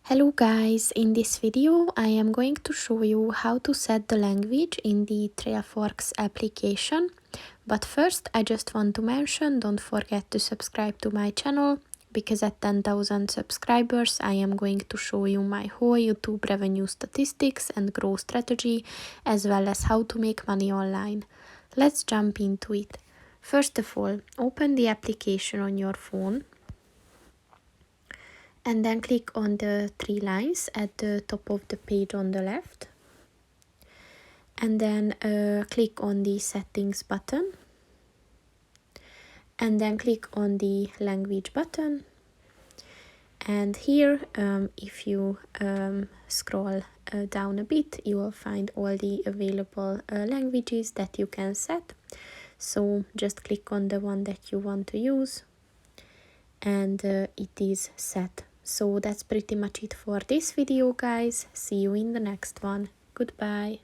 Hello guys, in this video I am going to show you how to set the language in the Trailforks application. But first I just want to mention, don't forget to subscribe to my channel, because at 10,000 subscribers I am going to show you my whole YouTube revenue statistics and growth strategy, as well as how to make money online. Let's jump into it. First of all, open the application on your phone. And then click on the three lines at the top of the page on the left. And then click on the settings button. And then click on the language button. And here, if you scroll down a bit, you will find all the available languages that you can set. So just click on the one that you want to use. And it is set. So that's pretty much it for this video, guys. See you in the next one. Goodbye.